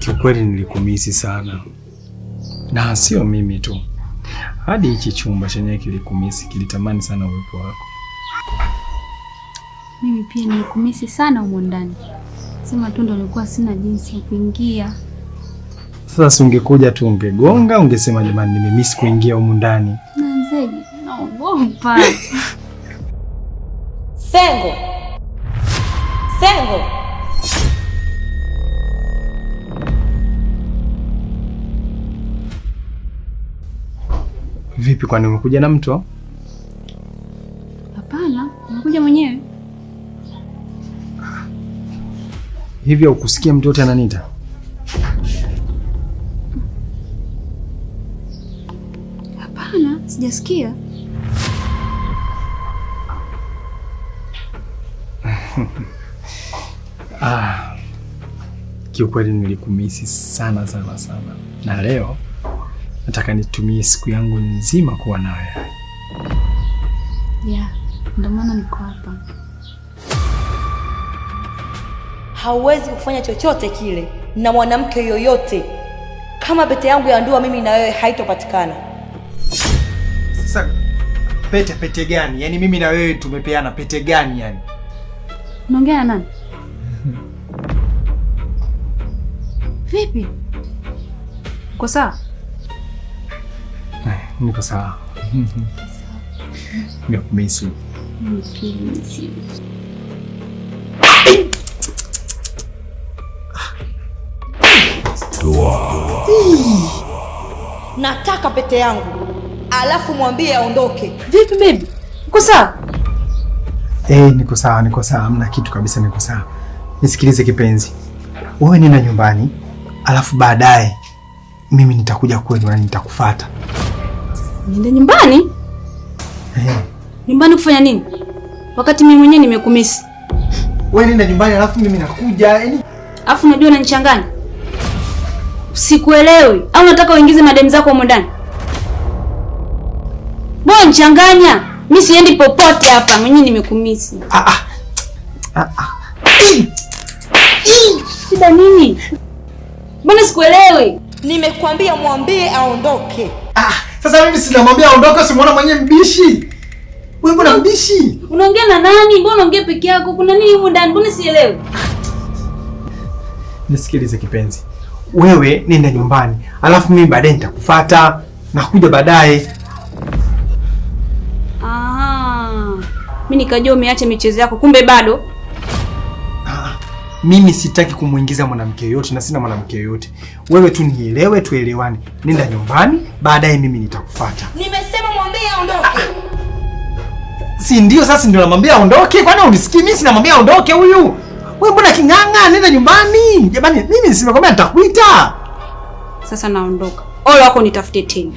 Kiukweli nilikumisi sana. Na sio mimi tu. Hadi hichi chumba chenyewe kilikumisi, kilitamani sana uwepo wako. Mimi pia nilikumisi sana humo ndani. Sema tu ndo nilikuwa sina jinsi ya kuingia. Sasa ungekuja tu ungegonga, ungesema jamani nimemiss kuingia humo ndani. Nanzeje? Naogopa. Sengo. Sengo. Vipi, kwani umekuja na mtu? Hapana, nimekuja mwenyewe. Hivi ukusikia mtu yote ananiita? Hapana, sijasikia. Kiukweli nilikumisi sana. Na leo nataka nitumie siku yangu nzima kuwa nawe. Yeah, ndio maana niko hapa. Hauwezi kufanya chochote kile na mwanamke yoyote kama pete yangu ya ndoa mimi na wewe haitopatikana. Sasa pete gani? Yaani mimi na wewe tumepeana pete gani yani? Unaongea na nani? Vipi? Uko sawa? Niko sawa. Nimekumisi. Nimekumisi. Nataka pete yangu. Alafu mwambie aondoke. Vipi baby? Uko sawa? Niko sawa. Hamna kitu kabisa, niko sawa. Nisikilize kipenzi. Wewe nenda nyumbani, alafu baadaye mimi nitakuja kwenu na nitakufuata. Niende nyumbani? Nyumbani kufanya nini? Wakati mimi mwenyewe nimekumisi. Wewe nenda nyumbani alafu mimi nakuja. Yaani alafu unajua unanichanganya. Sikuelewi. Au unataka uingize madem zako huko ndani? Mbona nichanganya? Mimi siendi popote hapa, mwenyewe nimekumisi. Shida nini? Mbona sikuelewi? Nimekwambia mwambie aondoke. Sasa mimi sinamwambia aondoke, simuona mwenyewe mbishi. Wewe mbona mbishi? Unaongea na nani? Mbona unaongea peke yako? Kuna nini huko ndani? Mbona sielewi? Nisikilize kipenzi. Wewe nenda nyumbani, alafu mimi baadaye nitakufuata. Nakuja baadaye. Mimi nikajua umeacha michezo yako, kumbe bado. Mimi sitaki kumuingiza mwanamke yoyote na sina mwanamke yoyote. Wewe tu nielewe, tuelewane. Nenda nyumbani, baadaye mimi nitakufuata. Nimesema mwambie aondoke. Si ndio sasa ndio namwambia aondoke? Kwani unisikii mimi sinamwambia aondoke huyu? Wewe mbona kinganga? Nenda nyumbani. Jamani mimi simekwambia nitakuita. Sasa naondoka. Ole wako nitafute tena.